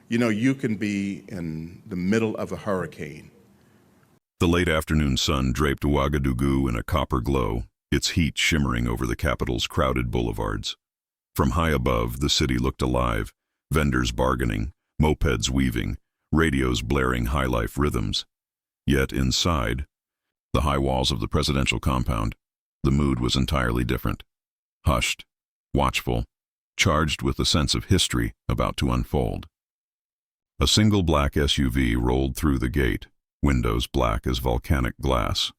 You know, you can be in the middle of a hurricane. The late afternoon sun draped Ouagadougou in a copper glow, its heat shimmering over the capital's crowded boulevards. From high above, the city looked alive, vendors bargaining, mopeds weaving, radios blaring high-life rhythms. Yet inside, the high walls of the presidential compound, the mood was entirely different. Hushed, watchful, charged with the sense of history about to unfold. A single black SUV rolled through the gate, windows black as volcanic glass.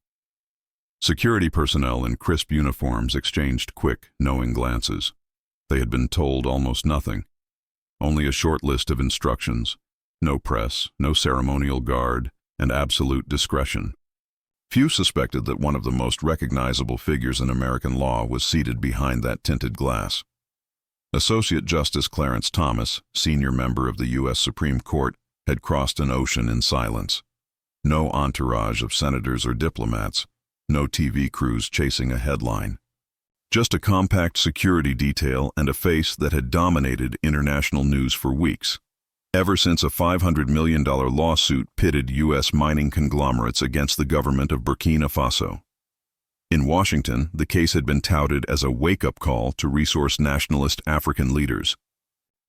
Security personnel in crisp uniforms exchanged quick, knowing glances. They had been told almost nothing. Only a short list of instructions. No press, no ceremonial guard, and absolute discretion. Few suspected that one of the most recognizable figures in American law was seated behind that tinted glass. Associate Justice Clarence Thomas, senior member of the U.S. Supreme Court, had crossed an ocean in silence. No entourage of senators or diplomats, no TV crews chasing a headline. Just a compact security detail and a face that had dominated international news for weeks, ever since a $500 million lawsuit pitted U.S. mining conglomerates against the government of Burkina Faso. In Washington, the case had been touted as a wake-up call to resource nationalist African leaders.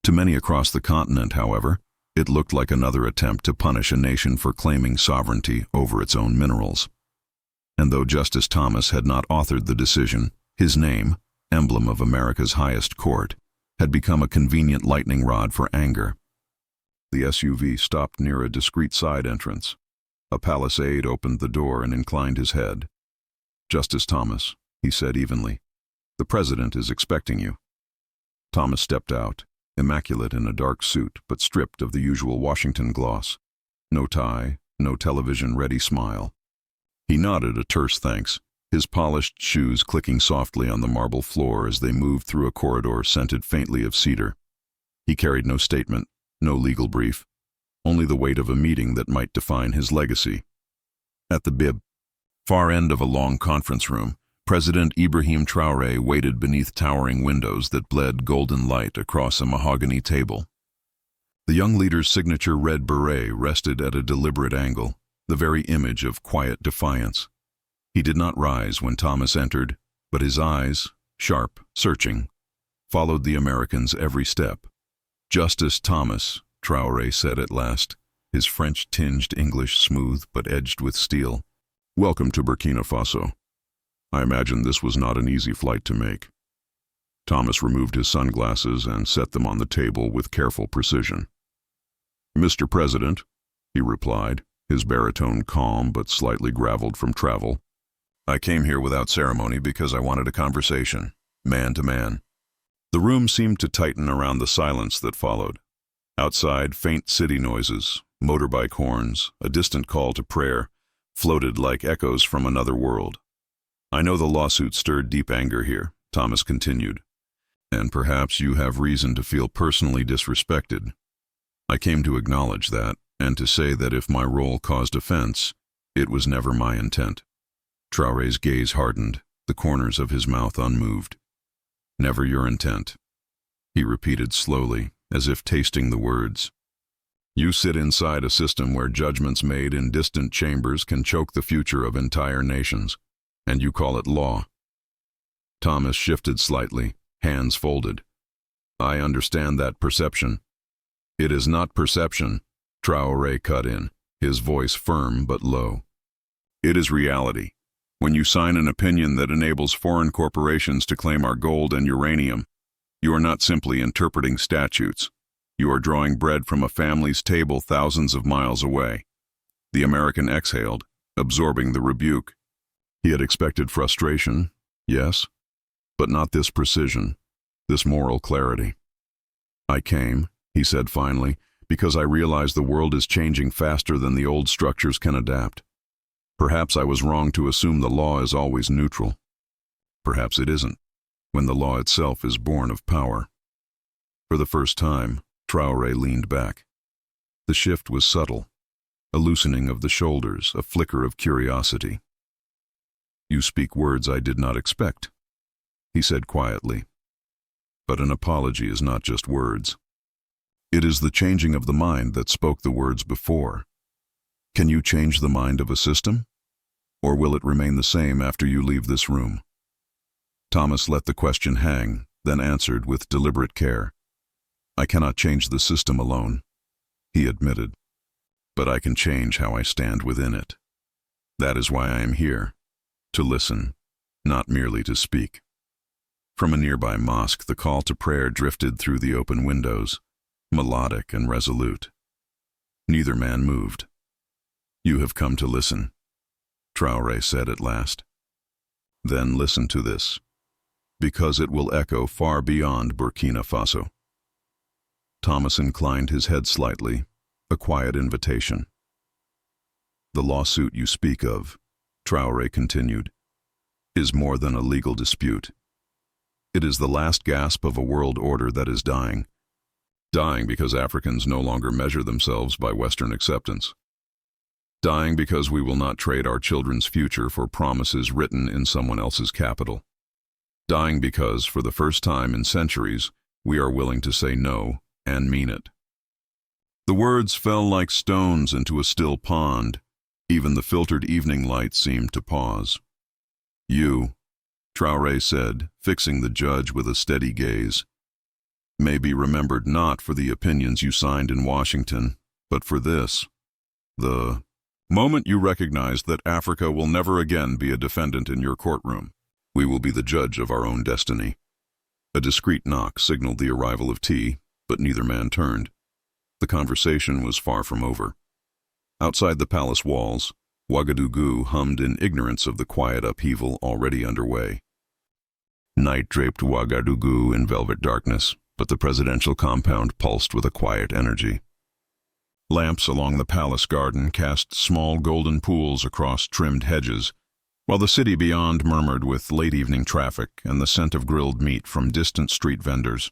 To many across the continent, however, it looked like another attempt to punish a nation for claiming sovereignty over its own minerals. And though Justice Thomas had not authored the decision, his name, emblem of America's highest court, had become a convenient lightning rod for anger. The SUV stopped near a discreet side entrance. A palisade opened the door and inclined his head. "Justice Thomas," he said evenly, "the president is expecting you." Thomas stepped out, immaculate in a dark suit but stripped of the usual Washington gloss. No tie, no television-ready smile. He nodded a terse thanks, his polished shoes clicking softly on the marble floor as they moved through a corridor scented faintly of cedar. He carried no statement, no legal brief, only the weight of a meeting that might define his legacy. At the far end of a long conference room, President Ibrahim Traoré waited beneath towering windows that bled golden light across a mahogany table. The young leader's signature red beret rested at a deliberate angle, the very image of quiet defiance. He did not rise when Thomas entered, but his eyes, sharp, searching, followed the American's every step. "Justice Thomas," Traoré said at last, his French-tinged English smooth but edged with steel. "Welcome to Burkina Faso. I imagine this was not an easy flight to make." Thomas removed his sunglasses and set them on the table with careful precision. "Mr. President," he replied, his baritone calm but slightly graveled from travel, "I came here without ceremony because I wanted a conversation, man to man." The room seemed to tighten around the silence that followed. Outside, faint city noises, motorbike horns, a distant call to prayer, floated like echoes from another world. "I know the lawsuit stirred deep anger here," Thomas continued, "and perhaps you have reason to feel personally disrespected. I came to acknowledge that, and to say that if my role caused offense, it was never my intent." Traoré's gaze hardened, the corners of his mouth unmoved. "Never your intent," he repeated slowly, as if tasting the words. "You sit inside a system where judgments made in distant chambers can choke the future of entire nations, and you call it law." Thomas shifted slightly, hands folded. "I understand that perception." "It is not perception," Traoré cut in, his voice firm but low. "It is reality. When you sign an opinion that enables foreign corporations to claim our gold and uranium, you are not simply interpreting statutes. You are drawing bread from a family's table thousands of miles away." The American exhaled, absorbing the rebuke. He had expected frustration, yes, but not this precision, this moral clarity. "I came," he said finally, "because I realize the world is changing faster than the old structures can adapt. Perhaps I was wrong to assume the law is always neutral. Perhaps it isn't, when the law itself is born of power." For the first time, Traoré leaned back. The shift was subtle, a loosening of the shoulders, a flicker of curiosity. "You speak words I did not expect," he said quietly. "But an apology is not just words. It is the changing of the mind that spoke the words before. Can you change the mind of a system? Or will it remain the same after you leave this room? Thomas let the question hang, then answered with deliberate care. I cannot change the system alone, he admitted, but I can change how I stand within it. That is why I am here, to listen, not merely to speak. From a nearby mosque, the call to prayer drifted through the open windows, melodic and resolute. Neither man moved. You have come to listen, Traoré said at last. Then listen to this, because it will echo far beyond Burkina Faso. Thomas inclined his head slightly, a quiet invitation. The lawsuit you speak of, Traoré continued, is more than a legal dispute. It is the last gasp of a world order that is dying. Dying because Africans no longer measure themselves by Western acceptance. Dying because we will not trade our children's future for promises written in someone else's capital. Dying because, for the first time in centuries, we are willing to say no and mean it. The words fell like stones into a still pond. Even the filtered evening light seemed to pause. You, Traoré said, fixing the judge with a steady gaze, may be remembered not for the opinions you signed in Washington, but for this. The moment you recognized that Africa will never again be a defendant in your courtroom. We will be the judge of our own destiny. A discreet knock signaled the arrival of tea, but neither man turned. The conversation was far from over. Outside the palace walls, Ouagadougou hummed in ignorance of the quiet upheaval already underway. Night draped Ouagadougou in velvet darkness, but the presidential compound pulsed with a quiet energy. Lamps along the palace garden cast small golden pools across trimmed hedges, while the city beyond murmured with late-evening traffic and the scent of grilled meat from distant street vendors.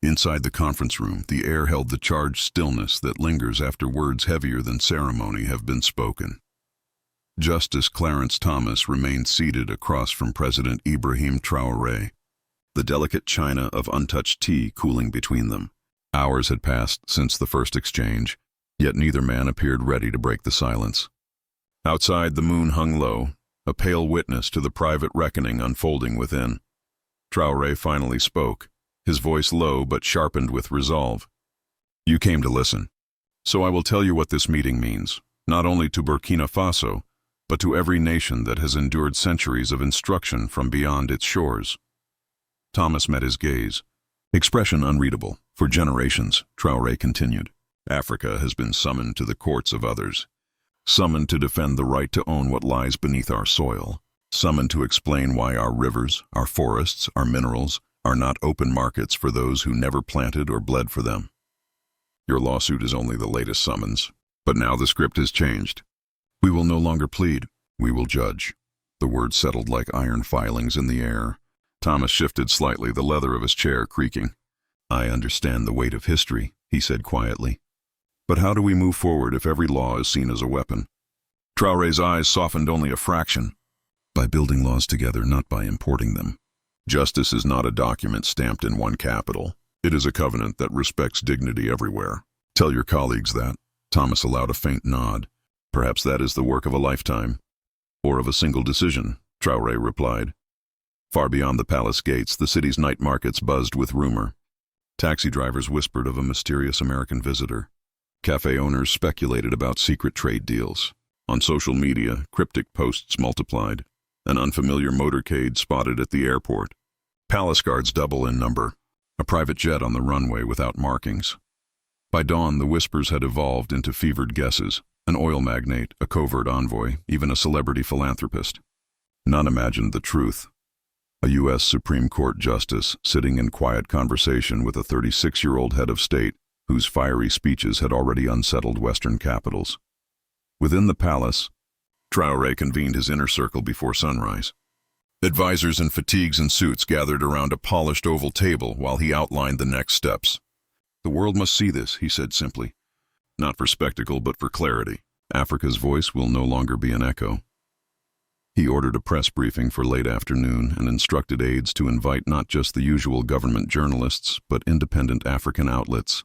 Inside the conference room, the air held the charged stillness that lingers after words heavier than ceremony have been spoken. Justice Clarence Thomas remained seated across from President Ibrahim Traoré, the delicate china of untouched tea cooling between them. Hours had passed since the first exchange, yet neither man appeared ready to break the silence. Outside, the moon hung low, a pale witness to the private reckoning unfolding within. Traoré finally spoke, his voice low but sharpened with resolve. You came to listen. So I will tell you what this meeting means, not only to Burkina Faso, but to every nation that has endured centuries of instruction from beyond its shores. Thomas met his gaze. Expression unreadable. For generations, Traoré continued, Africa has been summoned to the courts of others. Summoned to defend the right to own what lies beneath our soil. Summoned to explain why our rivers, our forests, our minerals are not open markets for those who never planted or bled for them. Your lawsuit is only the latest summons, but now the script has changed. We will no longer plead, we will judge. The words settled like iron filings in the air. Thomas shifted slightly, the leather of his chair creaking. I understand the weight of history, he said quietly. But how do we move forward if every law is seen as a weapon? Traoré's eyes softened only a fraction. By building laws together, not by importing them. Justice is not a document stamped in one capital. It is a covenant that respects dignity everywhere. Tell your colleagues that. Thomas allowed a faint nod. Perhaps that is the work of a lifetime. Or of a single decision, Traoré replied. Far beyond the palace gates, the city's night markets buzzed with rumor. Taxi drivers whispered of a mysterious American visitor. Cafe owners speculated about secret trade deals. On social media, cryptic posts multiplied. An unfamiliar motorcade spotted at the airport. Palace guards double in number. A private jet on the runway without markings. By dawn, the whispers had evolved into fevered guesses. An oil magnate, a covert envoy, even a celebrity philanthropist. None imagined the truth. A U.S. Supreme Court justice sitting in quiet conversation with a 36-year-old head of state whose fiery speeches had already unsettled Western capitals. Within the palace, Traoré convened his inner circle before sunrise. Advisors in fatigues and suits gathered around a polished oval table while he outlined the next steps. The world must see this, he said simply. Not for spectacle, but for clarity. Africa's voice will no longer be an echo. He ordered a press briefing for late afternoon and instructed aides to invite not just the usual government journalists, but independent African outlets.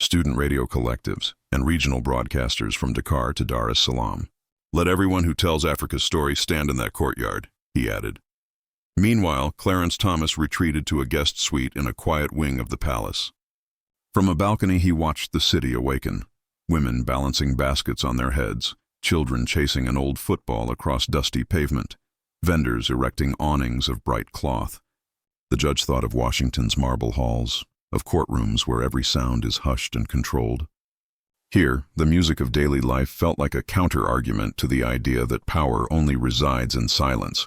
student radio collectives, and regional broadcasters from Dakar to Dar es Salaam. "Let everyone who tells Africa's story stand in that courtyard," he added. Meanwhile, Clarence Thomas retreated to a guest suite in a quiet wing of the palace. From a balcony he watched the city awaken, women balancing baskets on their heads, children chasing an old football across dusty pavement, vendors erecting awnings of bright cloth. The judge thought of Washington's marble halls, of courtrooms where every sound is hushed and controlled. Here, the music of daily life felt like a counter-argument to the idea that power only resides in silence.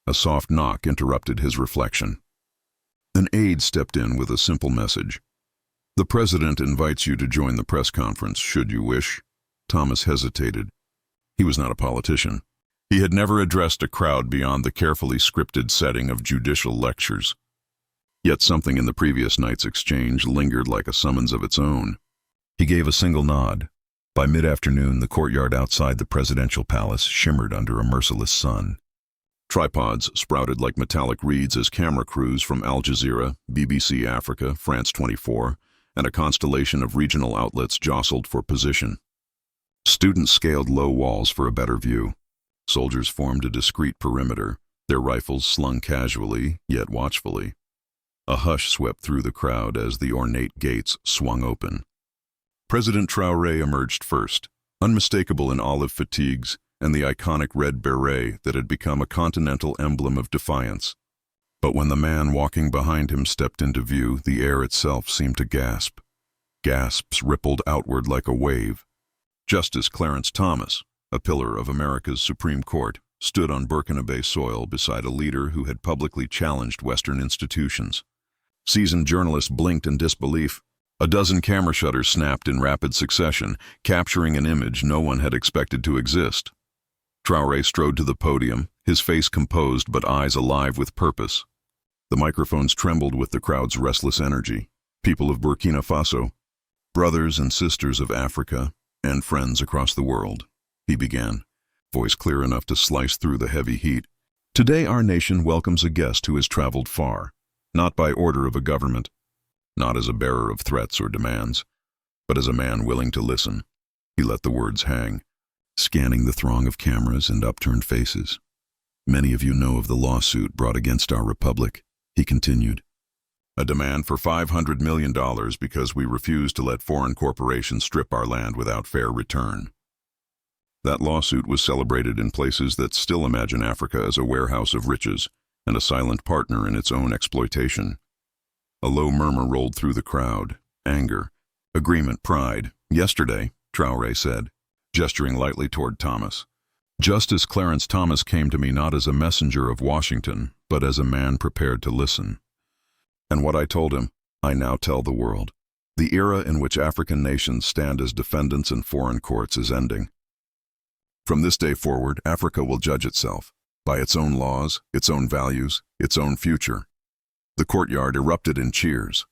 A soft knock interrupted his reflection. An aide stepped in with a simple message. "The president invites you to join the press conference, should you wish." Thomas hesitated. He was not a politician. He had never addressed a crowd beyond the carefully scripted setting of judicial lectures. Yet something in the previous night's exchange lingered like a summons of its own. He gave a single nod. By mid-afternoon, the courtyard outside the presidential palace shimmered under a merciless sun. Tripods sprouted like metallic reeds as camera crews from Al Jazeera, BBC Africa, France 24, and a constellation of regional outlets jostled for position. Students scaled low walls for a better view. Soldiers formed a discreet perimeter, their rifles slung casually, yet watchfully. A hush swept through the crowd as the ornate gates swung open. President Traoré emerged first, unmistakable in olive fatigues and the iconic red beret that had become a continental emblem of defiance. But when the man walking behind him stepped into view, the air itself seemed to gasp. Gasps rippled outward like a wave. Justice Clarence Thomas, a pillar of America's Supreme Court, stood on Burkina Faso soil beside a leader who had publicly challenged Western institutions. Seasoned journalists blinked in disbelief. A dozen camera shutters snapped in rapid succession, capturing an image no one had expected to exist. Traoré strode to the podium, his face composed but eyes alive with purpose. The microphones trembled with the crowd's restless energy. "People of Burkina Faso, brothers and sisters of Africa, and friends across the world," he began, voice clear enough to slice through the heavy heat. "Today our nation welcomes a guest who has traveled far, not by order of a government, not as a bearer of threats or demands, but as a man willing to listen." He let the words hang, scanning the throng of cameras and upturned faces. "Many of you know of the lawsuit brought against our republic," he continued. "A demand for $500 million because we refuse to let foreign corporations strip our land without fair return." That lawsuit was celebrated in places that still imagine Africa as a warehouse of riches and a silent partner in its own exploitation. A low murmur rolled through the crowd. Anger, agreement, pride. "Yesterday," Traoré said, gesturing lightly toward Thomas, "Justice Clarence Thomas came to me not as a messenger of Washington, but as a man prepared to listen. And what I told him, I now tell the world. The era in which African nations stand as defendants in foreign courts is ending. From this day forward, Africa will judge itself, by its own laws, its own values, its own future." The courtyard erupted in cheers.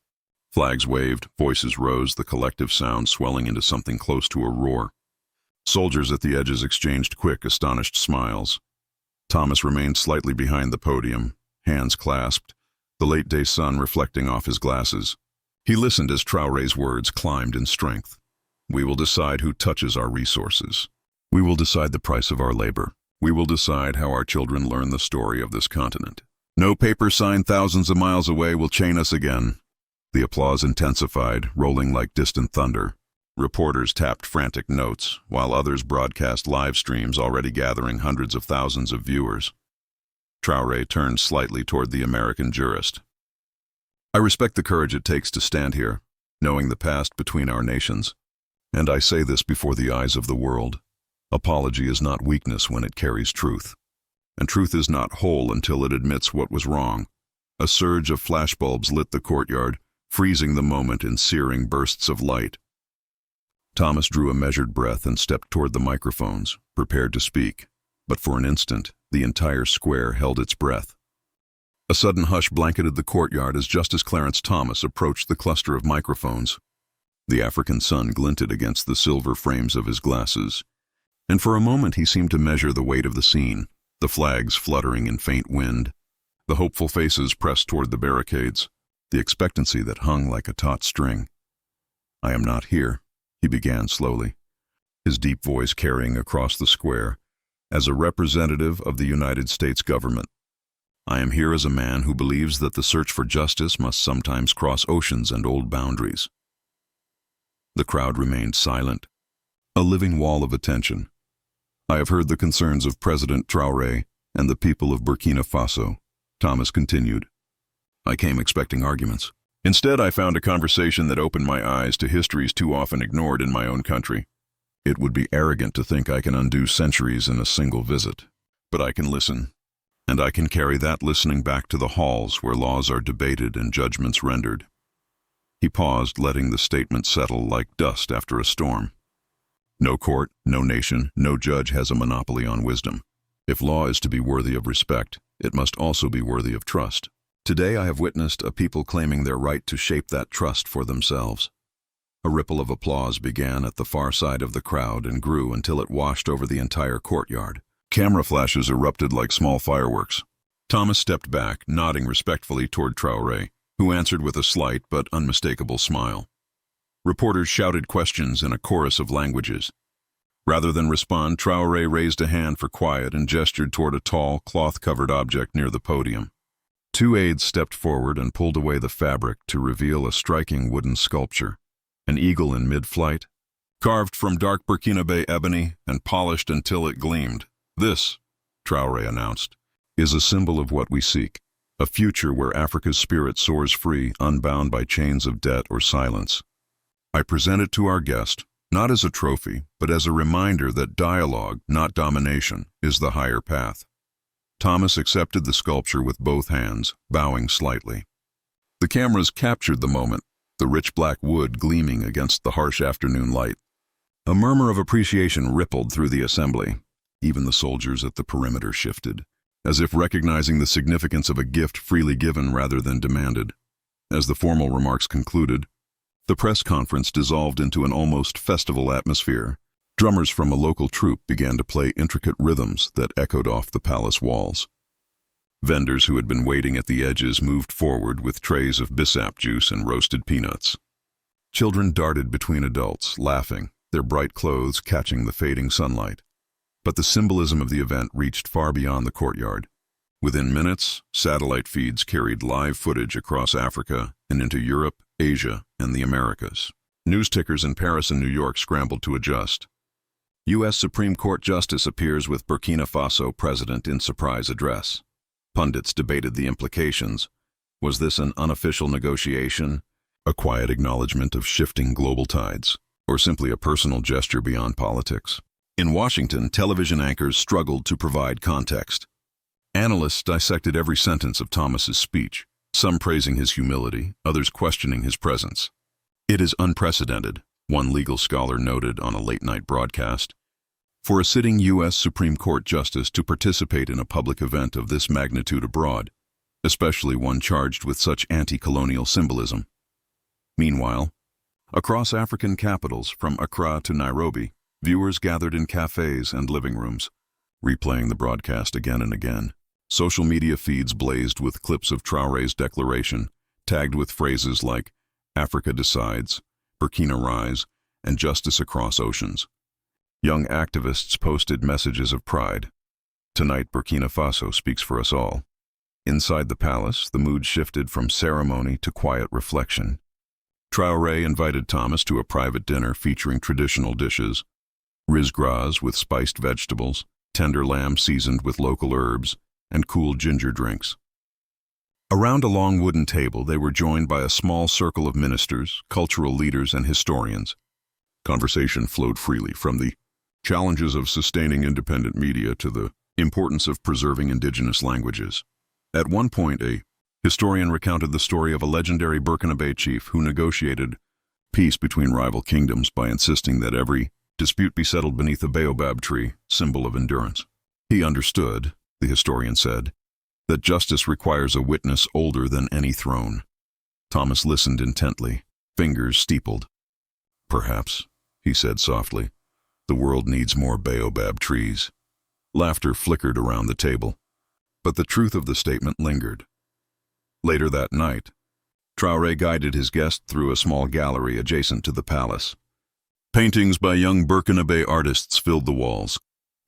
Flags waved, voices rose, the collective sound swelling into something close to a roar. Soldiers at the edges exchanged quick, astonished smiles. Thomas remained slightly behind the podium, hands clasped, the late-day sun reflecting off his glasses. He listened as Traoré's words climbed in strength. "We will decide who touches our resources. We will decide the price of our labor. We will decide how our children learn the story of this continent. No paper sign thousands of miles away will chain us again." The applause intensified, rolling like distant thunder. Reporters tapped frantic notes, while others broadcast live streams already gathering hundreds of thousands of viewers. Traoré turned slightly toward the American jurist. "I respect the courage it takes to stand here, knowing the past between our nations. And I say this before the eyes of the world. Apology is not weakness when it carries truth. And truth is not whole until it admits what was wrong." A surge of flashbulbs lit the courtyard, freezing the moment in searing bursts of light. Thomas drew a measured breath and stepped toward the microphones, prepared to speak. But for an instant, the entire square held its breath. A sudden hush blanketed the courtyard as Justice Clarence Thomas approached the cluster of microphones. The African sun glinted against the silver frames of his glasses, and for a moment he seemed to measure the weight of the scene, the flags fluttering in faint wind, the hopeful faces pressed toward the barricades, the expectancy that hung like a taut string. "I am not here," he began slowly, his deep voice carrying across the square, "as a representative of the United States government. I am here as a man who believes that the search for justice must sometimes cross oceans and old boundaries." The crowd remained silent, a living wall of attention. "I have heard the concerns of President Traoré and the people of Burkina Faso," Thomas continued. "I came expecting arguments. Instead, I found a conversation that opened my eyes to histories too often ignored in my own country. It would be arrogant to think I can undo centuries in a single visit. But I can listen, and I can carry that listening back to the halls where laws are debated and judgments rendered." He paused, letting the statement settle like dust after a storm. "No court, no nation, no judge has a monopoly on wisdom. If law is to be worthy of respect, it must also be worthy of trust. Today I have witnessed a people claiming their right to shape that trust for themselves." A ripple of applause began at the far side of the crowd and grew until it washed over the entire courtyard. Camera flashes erupted like small fireworks. Thomas stepped back, nodding respectfully toward Traoré, who answered with a slight but unmistakable smile. Reporters shouted questions in a chorus of languages. Rather than respond, Traoré raised a hand for quiet and gestured toward a tall, cloth-covered object near the podium. Two aides stepped forward and pulled away the fabric to reveal a striking wooden sculpture, an eagle in mid-flight, carved from dark Burkina ebony and polished until it gleamed. "This," Traoré announced, "is a symbol of what we seek, a future where Africa's spirit soars free, unbound by chains of debt or silence. I present it to our guest, not as a trophy, but as a reminder that dialogue, not domination, is the higher path." Thomas accepted the sculpture with both hands, bowing slightly. The cameras captured the moment, the rich black wood gleaming against the harsh afternoon light. A murmur of appreciation rippled through the assembly. Even the soldiers at the perimeter shifted, as if recognizing the significance of a gift freely given rather than demanded. As the formal remarks concluded, the press conference dissolved into an almost festival atmosphere. Drummers from a local troupe began to play intricate rhythms that echoed off the palace walls. Vendors who had been waiting at the edges moved forward with trays of bissap juice and roasted peanuts. Children darted between adults, laughing, their bright clothes catching the fading sunlight. But the symbolism of the event reached far beyond the courtyard. Within minutes, satellite feeds carried live footage across Africa and into Europe, Asia, and the Americas. News tickers in Paris and New York scrambled to adjust. U.S. Supreme Court Justice appears with Burkina Faso president in surprise address. Pundits debated the implications. Was this an unofficial negotiation, a quiet acknowledgement of shifting global tides, or simply a personal gesture beyond politics? In Washington, television anchors struggled to provide context. Analysts dissected every sentence of Thomas's speech, some praising his humility, others questioning his presence. "It is unprecedented," one legal scholar noted on a late-night broadcast, "for a sitting U.S. Supreme Court justice to participate in a public event of this magnitude abroad, especially one charged with such anti-colonial symbolism." Meanwhile, across African capitals from Accra to Nairobi, viewers gathered in cafes and living rooms, replaying the broadcast again and again. Social media feeds blazed with clips of Traoré's declaration, tagged with phrases like "Africa decides," "Burkina rise," and "justice across oceans." Young activists posted messages of pride. "Tonight, Burkina Faso speaks for us all." Inside the palace, the mood shifted from ceremony to quiet reflection. Traoré invited Thomas to a private dinner featuring traditional dishes, riz gras with spiced vegetables, tender lamb seasoned with local herbs, and cool ginger drinks. Around a long wooden table, they were joined by a small circle of ministers, cultural leaders, and historians. Conversation flowed freely from the challenges of sustaining independent media to the importance of preserving indigenous languages. At one point, a historian recounted the story of a legendary Burkina chief who negotiated peace between rival kingdoms by insisting that every dispute be settled beneath a baobab tree, symbol of endurance. He understood, the historian said, that justice requires a witness older than any throne. Thomas listened intently, fingers steepled. "Perhaps," he said softly, "the world needs more baobab trees." Laughter flickered around the table, but the truth of the statement lingered. Later that night, Traoré guided his guest through a small gallery adjacent to the palace. Paintings by young Burkina Faso artists filled the walls,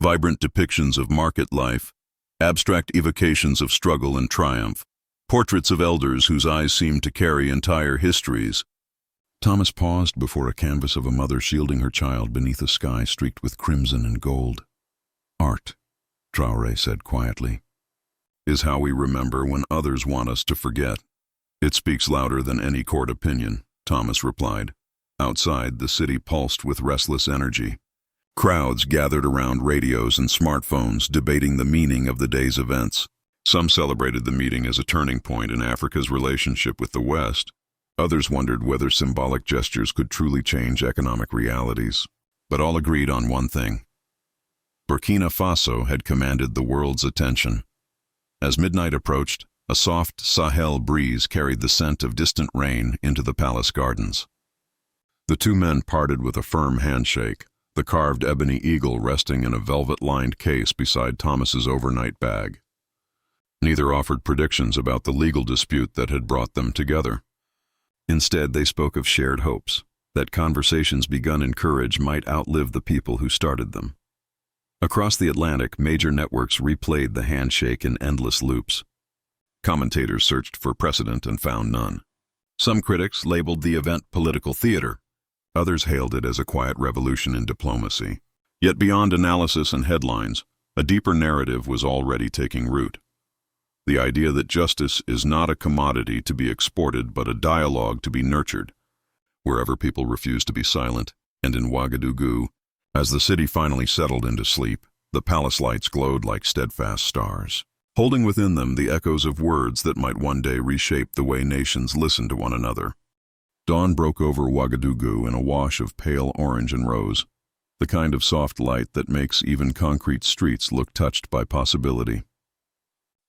vibrant depictions of market life, abstract evocations of struggle and triumph, portraits of elders whose eyes seemed to carry entire histories. Thomas paused before a canvas of a mother shielding her child beneath a sky streaked with crimson and gold. "Art," Traoré said quietly, "is how we remember when others want us to forget." "It speaks louder than any court opinion," Thomas replied. Outside, the city pulsed with restless energy. Crowds gathered around radios and smartphones, debating the meaning of the day's events. Some celebrated the meeting as a turning point in Africa's relationship with the West. Others wondered whether symbolic gestures could truly change economic realities. But all agreed on one thing. Burkina Faso had commanded the world's attention. As midnight approached, a soft Sahel breeze carried the scent of distant rain into the palace gardens. The two men parted with a firm handshake, the carved ebony eagle resting in a velvet-lined case beside Thomas's overnight bag. Neither offered predictions about the legal dispute that had brought them together. Instead, they spoke of shared hopes, that conversations begun in courage might outlive the people who started them. Across the Atlantic, major networks replayed the handshake in endless loops. Commentators searched for precedent and found none. Some critics labeled the event political theater. Others hailed it as a quiet revolution in diplomacy. Yet beyond analysis and headlines, a deeper narrative was already taking root. The idea that justice is not a commodity to be exported but a dialogue to be nurtured. Wherever people refused to be silent, and in Ouagadougou, as the city finally settled into sleep, the palace lights glowed like steadfast stars, holding within them the echoes of words that might one day reshape the way nations listen to one another. Dawn broke over Ouagadougou in a wash of pale orange and rose, the kind of soft light that makes even concrete streets look touched by possibility.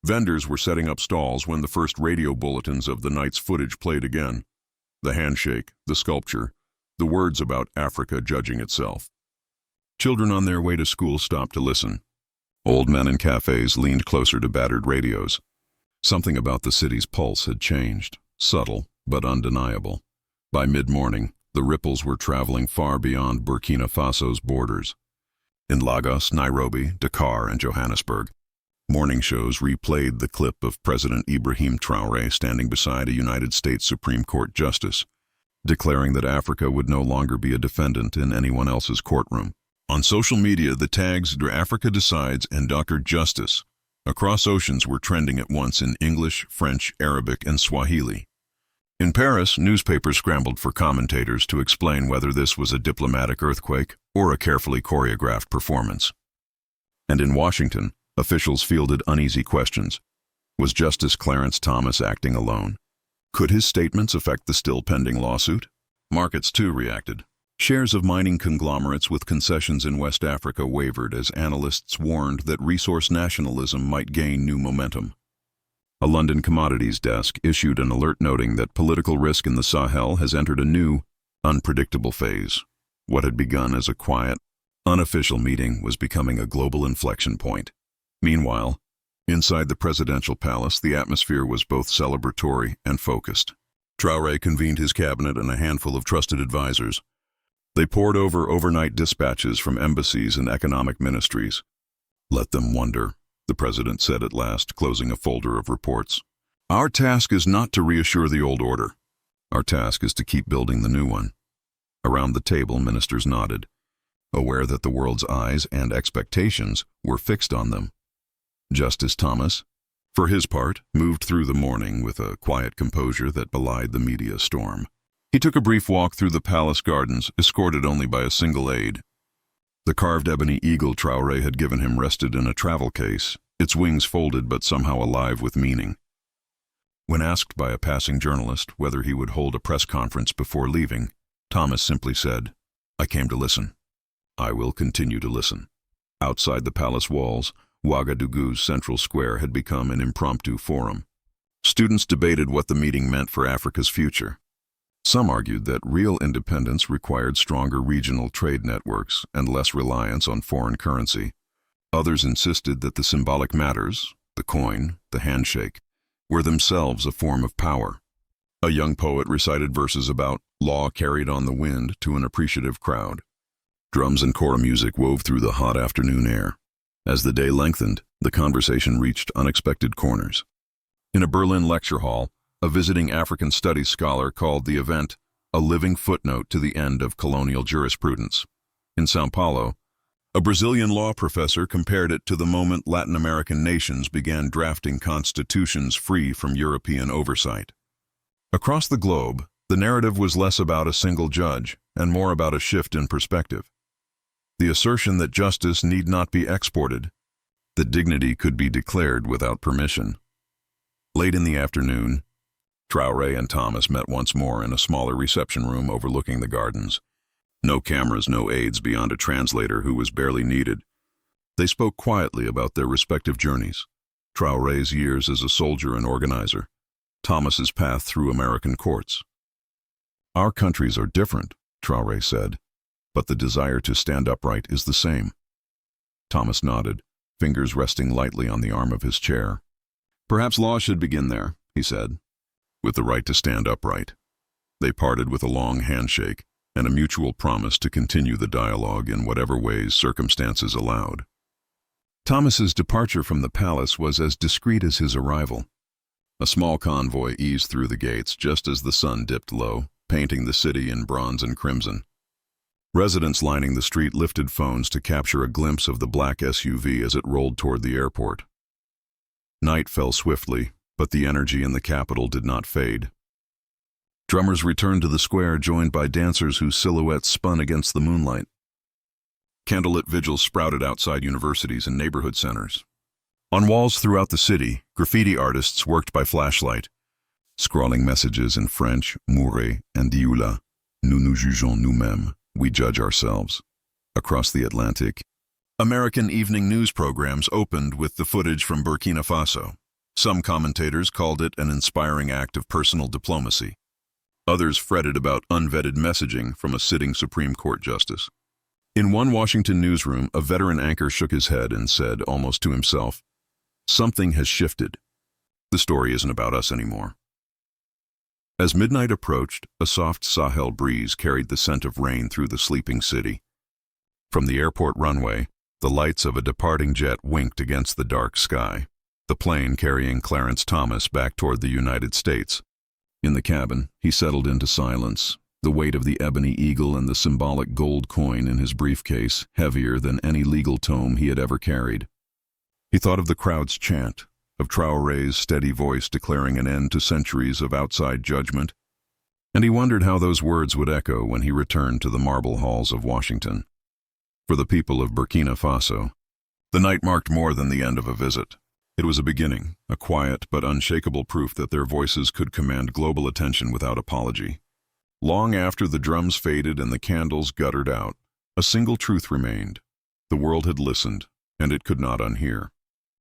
Vendors were setting up stalls when the first radio bulletins of the night's footage played again. The handshake, the sculpture, the words about Africa judging itself. Children on their way to school stopped to listen. Old men in cafes leaned closer to battered radios. Something about the city's pulse had changed, subtle but undeniable. By mid-morning, the ripples were traveling far beyond Burkina Faso's borders. In Lagos, Nairobi, Dakar, and Johannesburg, morning shows replayed the clip of President Ibrahim Traoré standing beside a United States Supreme Court justice, declaring that Africa would no longer be a defendant in anyone else's courtroom. On social media, the tags Africa Decides and Dr. Justice across oceans were trending at once in English, French, Arabic, and Swahili. In Paris, newspapers scrambled for commentators to explain whether this was a diplomatic earthquake or a carefully choreographed performance. And in Washington, officials fielded uneasy questions. Was Justice Clarence Thomas acting alone? Could his statements affect the still pending lawsuit? Markets, too, reacted. Shares of mining conglomerates with concessions in West Africa wavered as analysts warned that resource nationalism might gain new momentum. A London commodities desk issued an alert noting that political risk in the Sahel has entered a new, unpredictable phase. What had begun as a quiet, unofficial meeting was becoming a global inflection point. Meanwhile, inside the presidential palace, the atmosphere was both celebratory and focused. Traoré convened his cabinet and a handful of trusted advisors. They pored over overnight dispatches from embassies and economic ministries. "Let them wonder," the president said at last, closing a folder of reports. "Our task is not to reassure the old order. Our task is to keep building the new one." Around the table, ministers nodded, aware that the world's eyes and expectations were fixed on them. Justice Thomas, for his part, moved through the morning with a quiet composure that belied the media storm. He took a brief walk through the palace gardens, escorted only by a single aide. The carved ebony eagle Traoré had given him rested in a travel case, its wings folded but somehow alive with meaning. When asked by a passing journalist whether he would hold a press conference before leaving, Thomas simply said, "I came to listen. I will continue to listen." Outside the palace walls, Ouagadougou's central square had become an impromptu forum. Students debated what the meeting meant for Africa's future. Some argued that real independence required stronger regional trade networks and less reliance on foreign currency. Others insisted that the symbolic matters, the coin, the handshake, were themselves a form of power. A young poet recited verses about law carried on the wind to an appreciative crowd. Drums and kora music wove through the hot afternoon air. As the day lengthened, the conversation reached unexpected corners. In a Berlin lecture hall, a visiting African studies scholar called the event a living footnote to the end of colonial jurisprudence. In São Paulo, a Brazilian law professor compared it to the moment Latin American nations began drafting constitutions free from European oversight. Across the globe, the narrative was less about a single judge and more about a shift in perspective. The assertion that justice need not be exported, that dignity could be declared without permission. Late in the afternoon, Traoré and Thomas met once more in a smaller reception room overlooking the gardens. No cameras, no aides beyond a translator who was barely needed. They spoke quietly about their respective journeys. Traoré's years as a soldier and organizer, Thomas's path through American courts. "Our countries are different," Traoré said, "but the desire to stand upright is the same." Thomas nodded, fingers resting lightly on the arm of his chair. "Perhaps law should begin there," he said, "with the right to stand upright." They parted with a long handshake and a mutual promise to continue the dialogue in whatever ways circumstances allowed. Thomas's departure from the palace was as discreet as his arrival. A small convoy eased through the gates just as the sun dipped low, painting the city in bronze and crimson. Residents lining the street lifted phones to capture a glimpse of the black SUV as it rolled toward the airport. Night fell swiftly, but the energy in the capital did not fade. Drummers returned to the square, joined by dancers whose silhouettes spun against the moonlight. Candlelit vigils sprouted outside universities and neighborhood centers. On walls throughout the city, graffiti artists worked by flashlight, scrawling messages in French, Mourez and Dioula, "Nous nous jugeons nous-mêmes," we judge ourselves. Across the Atlantic, American evening news programs opened with the footage from Burkina Faso. Some commentators called it an inspiring act of personal diplomacy. Others fretted about unvetted messaging from a sitting Supreme Court justice. In one Washington newsroom, a veteran anchor shook his head and said, almost to himself, "Something has shifted. The story isn't about us anymore." As midnight approached, a soft Sahel breeze carried the scent of rain through the sleeping city. From the airport runway, the lights of a departing jet winked against the dark sky, the plane carrying Clarence Thomas back toward the United States. In the cabin, he settled into silence, the weight of the ebony eagle and the symbolic gold coin in his briefcase heavier than any legal tome he had ever carried. He thought of the crowd's chant, of Traoré's steady voice declaring an end to centuries of outside judgment, and he wondered how those words would echo when he returned to the marble halls of Washington. For the people of Burkina Faso, the night marked more than the end of a visit. It was a beginning, a quiet but unshakable proof that their voices could command global attention without apology. Long after the drums faded and the candles guttered out, a single truth remained. The world had listened, and it could not unhear.